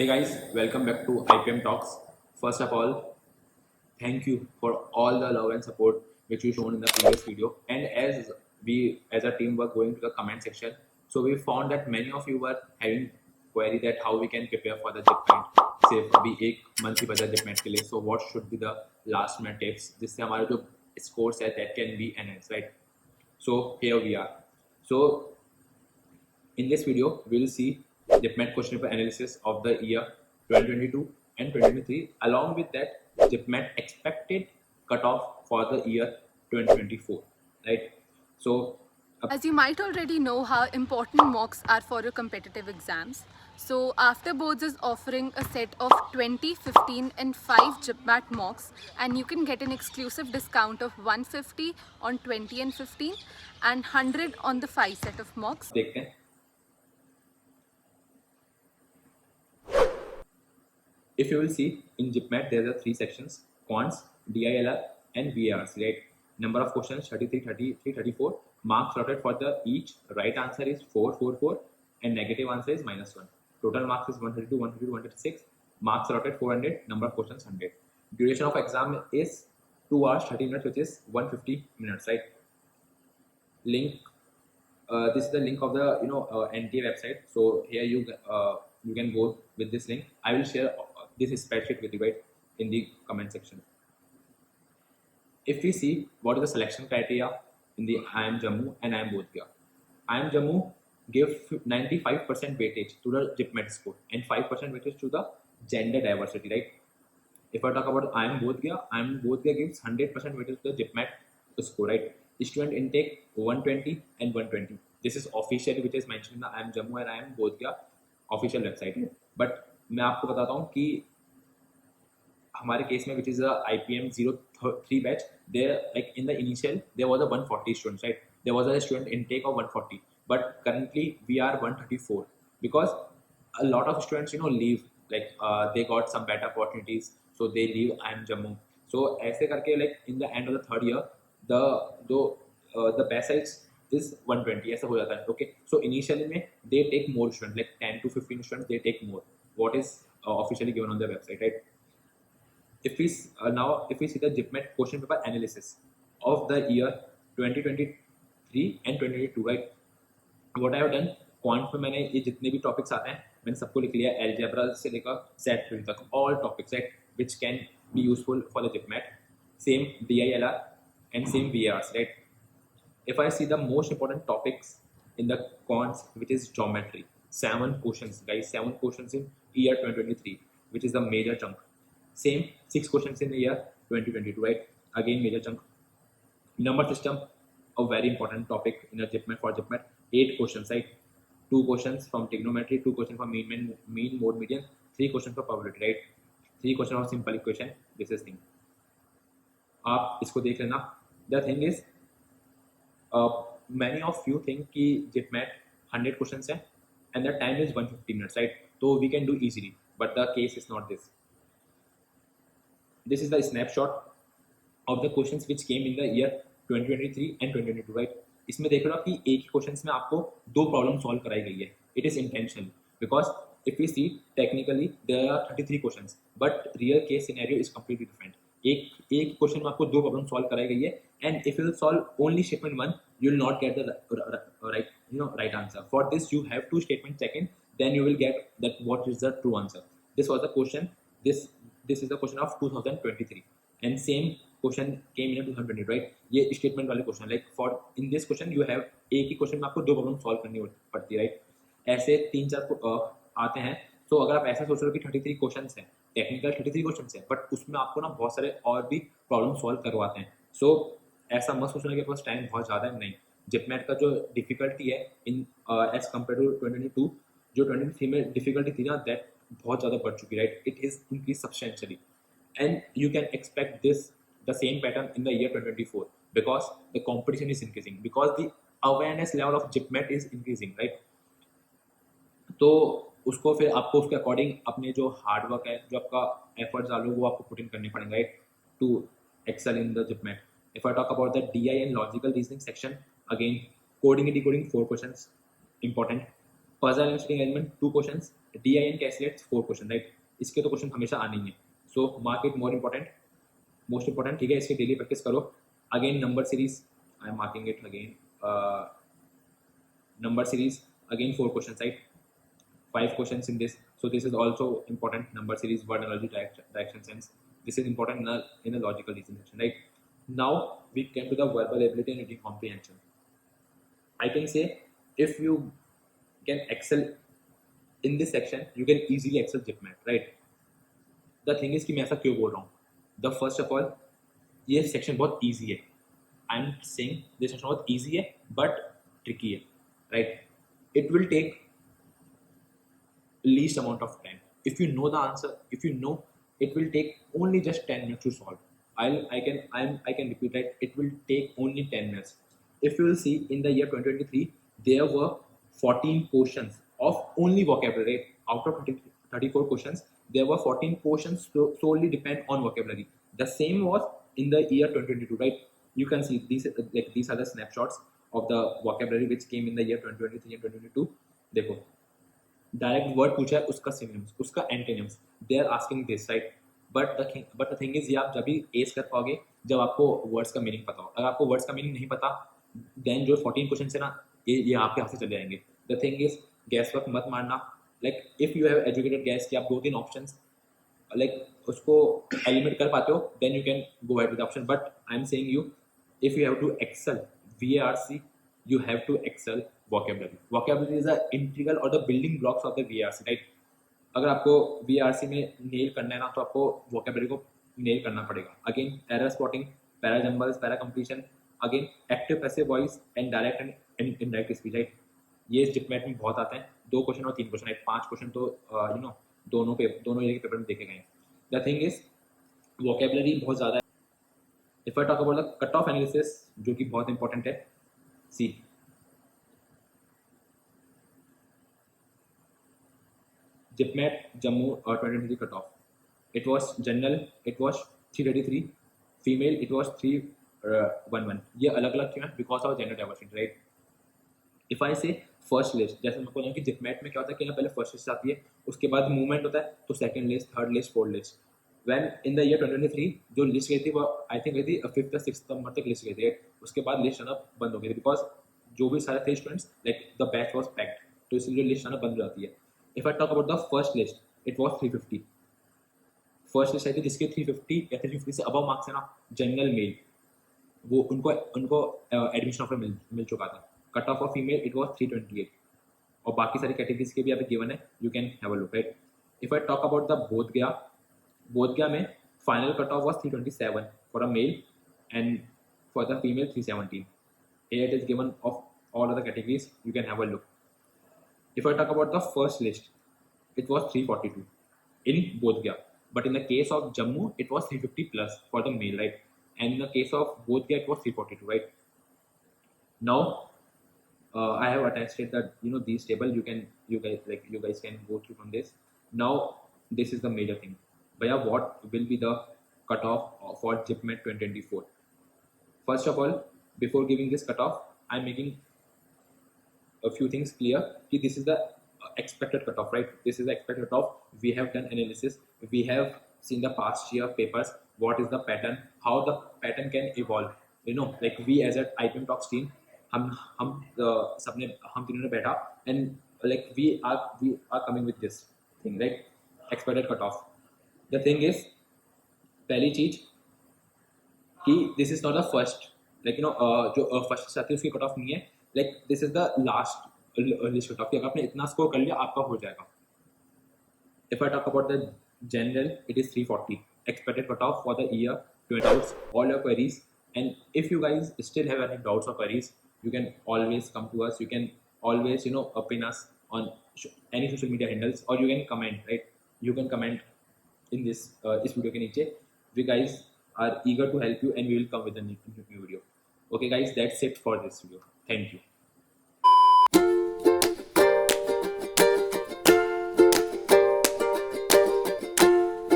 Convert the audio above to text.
Hey guys, welcome back to IPM Talks. First of all, thank you for all the love and support which you shown in the previous video. And as a team were going to the comment section, so we found that many of you were having query that how we can prepare for the JIPMET. say अभी एक month ही बचा JIPMET के लिए, so what should be the last minute tips जिससे हमारा जो scores है that can be enhanced, right? So here we are. So in this video, we will see JIPMET question paper analysis of the year 2022 and 2023. Along with that, JIPMET expected cutoff for the year 2024. Right. So, as you might already know how important mocks are for your competitive exams. So After Boards is offering a set of 20, 15 and 5 JIPMAT mocks, and you can get an exclusive discount of 150 on 20 and 15 and 100 on the 5 set of mocks. देखते हैं. If you will see in JIPMAT, there are 3 sections: quants, DILR and VARs, right? Number of questions 33, 33, 34. Marks allotted for the each right answer is 4, 4, 4 and negative answer is -1. Total marks is 132, 132, 136. Marks allotted 400. Number of questions 100. Duration of exam is 2 hours 30 minutes, which is 150 minutes, right? Link. This is the link of the NTA website. So here you can go with this link. I will share this spreadsheet with you, right, in the comment section. If we see what is the selection criteria in the IIM Jammu and IIM Bodh Gaya. IIM Jammu give 95% weightage to the JIPMET score and 5% weightage to the gender diversity, right? If I talk about IIM Bodh Gaya gives 100% weightage to the JIPMET score, right? Student intake 120 and 120. This is officially which is mentioned in the IIM Jammu and IIM Bodh Gaya official website. But मैं आपको बताता हूँ कि हमारे case में which is a IPM 03 batch, there like in the initial there was a 140 students, right? There was a student intake of 140, but currently we are 134 because a lot of students leave, like they got some better opportunities, so they leave IIM Jammu. So ऐसे करके like in the end of the third year the best size is 120 ऐसा हो जाता है. Okay, so initially में they take more students, like 10 to 15 students they take more what is officially given on the website, right? If we see the JIPMET question paper analysis of the year 2023 and 2022, right? What I have done, quant में मैंने ये जितने भी topics आते हैं मैंने सबको लिख लिया. अलजेब्रा से लेकर सेट थ्योरी तक all topics, right, which can be useful for the JIPMET. Same DILR and same VARs, right? If I see the most important topics in the quants, which is geometry, 7 questions, guys, 7 questions in year 2023, which is the major chunk. Same 6 questions in the year 2022, right? Again, major chunk. Number system, a very important topic in a JIPMET for JIPMET. 8 questions, right? 2 questions from trigonometry, 2 questions from mean, mode, median, 3 questions for probability, right? 3 questions for simple equation. This is thing. आप इसको देख लेना. The thing is, many of you think कि JIPMET 100 questions है and the time is 150 minutes, right? So we can do easily, but the case is not this. This is the snapshot of the questions which came in the year 2023 and 2022, right? इसमें देख रहे हो कि एक ही questions में आपको 2 problem solve कराई गई है. It is intentional because if we see technically there are 33 questions but real case scenario is completely different. एक क्वेश्चन में आपको 2 प्रॉब्लम सॉल्व कराई गई है and if you solve only statement 1 you will not get the right answer. For this you have 2 statements second, then you will get that what is the true answer. This was the question. This is the question of 2023 and same question came in 2020, right? ये statement वाले question, like for in this question you have एक ही question में आपको 2 problem solve करनी पड़ती है, right? ऐसे 3-4 आते हैं. तो अगर आप ऐसा सोच रहे हो कि 33 क्वेश्चंस हैं, टेक्निकल 33 क्वेश्चंस हैं, बट उसमें आपको ना बहुत सारे और भी प्रॉब्लम सॉल्व करवाते हैं. सो ऐसा मत सोचना कि पास टाइम बहुत ज़्यादा है. नहीं, JIPMET का जो डिफिकल्टी है इन एज कम्पेयर टू 2022, जो 2023 में डिफिकल्टी थी ना, दैट बहुत ज़्यादा बढ़ चुकी है, right? It is increase substantially and you can expect the same pattern in the year 2024 because the competition is increasing, because the awareness level of JIPMET is increasing, right? तो उसको फिर आपको उसके अकॉर्डिंग अपने जो हार्ड वर्क है, जो आपका एफर्ट्स डालो, वो आपको पुट इन करने पड़ेंगे, right, to excel in the JIPMET. If I talk about the DI and logical reasoning section, again coding and decoding 4 questions important. Puzzle and string arrangement 2 questions, DIN calculates 4 question, right? इसके तो question हमेशा आने ही है, सो mark it most important, ठीक है? इसकी daily practice करो. Again number series, I am marking it again. Number series, again 4 questions, right? 5 questions in this, so this is also important. Number series, word analogy, direction sense, this is important in a logical reasoning section, right? Now we came to the verbal ability and reading comprehension. I can say if you can excel in this section, you can easily excel GIPMAT, right? The thing is कि मैं ऐसा क्यों बोल रहा हूँ? The first of all, ये section बहुत easy है. I'm saying this section बहुत easy है but tricky है, right? It will take least amount of time. If you know the answer, if you know, it will take only just 10 minutes to solve. I can repeat that, it will take only 10 minutes. If you will see in the year 2023, there were 14 portions of only vocabulary. Out of 34 questions, there were 14 portions solely depend on vocabulary. The same was in the year 2022, right? You can see these are the snapshots of the vocabulary which came in the year 2023 and 2022. देखो, direct word पूछा है, उसका synonyms, उसका antonyms, they are asking this, right? But the thing is, ये आप जब भी S कर पाओगे जब आपको वर्ड्स का मीनिंग पता हो. अगर आपको वर्ड्स का मीनिंग नहीं पता, देन जो 14 क्वेश्चन है ना, ये आपके हाथ से चले जाएंगे. The thing is, gas work मत मारना. Like if you have educated gas कि आप 2-3 ऑप्शन लाइक उसको एलिमिनेट कर पाते हो, then you can go ahead with option. But I am saying you, if you have to excel VARC, you have to excel vocabulary. Vocabulary is a integral or the building blocks of the VARC, right? अगर आपको VARC में nail करना है ना, तो आपको vocabulary को nail करना पड़ेगा. Again error spotting, para jumbles, para completion, again active passive voice and direct and indirect speech, right? ये जिपमेट में बहुत आते हैं. 2 क्वेश्चन और 3 क्वेश्चन, राइट? 5 क्वेश्चन तो दोनों ईयर के पेपर में देखे गए हैं. द थिंग इज, vocabulary बहुत ज़्यादा है. If I talk about the cutoff analysis, जो कि बहुत इंपॉर्टेंट है, see JIPMAT Jammu 2023 cut off, it was general, it was 333, female it was 311. ये अलग अलग क्यों है? Because of gender diversity, right? If I say first list, जैसे मैं बोलूँ कि जिपमेट में क्या होता है कि ना, पहले फर्स्ट लिस्ट आती है, उसके बाद मूवमेंट होता है, तो second list, third list, fourth list. When in the year 2023 जो लिस्ट गई थी वो आई थिंक गई थी 5th या 6th नंबर तक लिस्ट गई थी. उसके बाद लिस्ट आना बंद हो गई थी, बिकॉज जो भी सारे थे students, like the batch was packed, तो इसलिए लिस्ट आना बंद हो जाती है. If I talk about the first list, it was 350. First list आई थी जिसके 350 या 350 से अबव मार्क्स है ना, जनरल मेल, वो उनको एडमिशन ऑफर मिल चुका था. Cut off for female it was 328, और बाकी सारी कैटेगरीज के भी अभी गिवन है, you can have a look, right? If I talk about the Bodhgaya में final cut off was 327 for a male and for the female 317. Here it is given of all other categories, you can have a look. If I talk about the first list, it was 342 in Bodhgaya, but in the case of Jammu it was 350 plus for the male, right? And in the case of Bodhgaya it was 342, right? Now I have attached it that these table, you guys can go through from this. Now this is the major thing. Bhaiya, what will be the cutoff for JIPMET 2024? First of all, before giving this cutoff, I'm making a few things clear. This is the expected cutoff, right? This is the expected cutoff. We have done analysis. We have seen the past year papers. What is the pattern? How the pattern can evolve? Like we as an IPM Talks team, हम तीनों ने बैठा, and like we are coming with this thing, right? Expected cutoff. The thing is, पहली चीज कि this is not the first, like जो first आती है उसकी कट ऑफ नहीं है, like this is the last list cut off कि अगर आपने इतना स्कोर कर लिया आपका हो जाएगा. If I talk about the general, it is 340 expected cutoff for the year. To doubts all your queries, and if you guys still have any doubts or queries, you can always come to us. You can always pin us on any social media handles, or you can comment, right? You can comment in this video के नीचे. We guys are eager to help you, and we will come with a new video. Okay guys, that's it for this video. Thank you.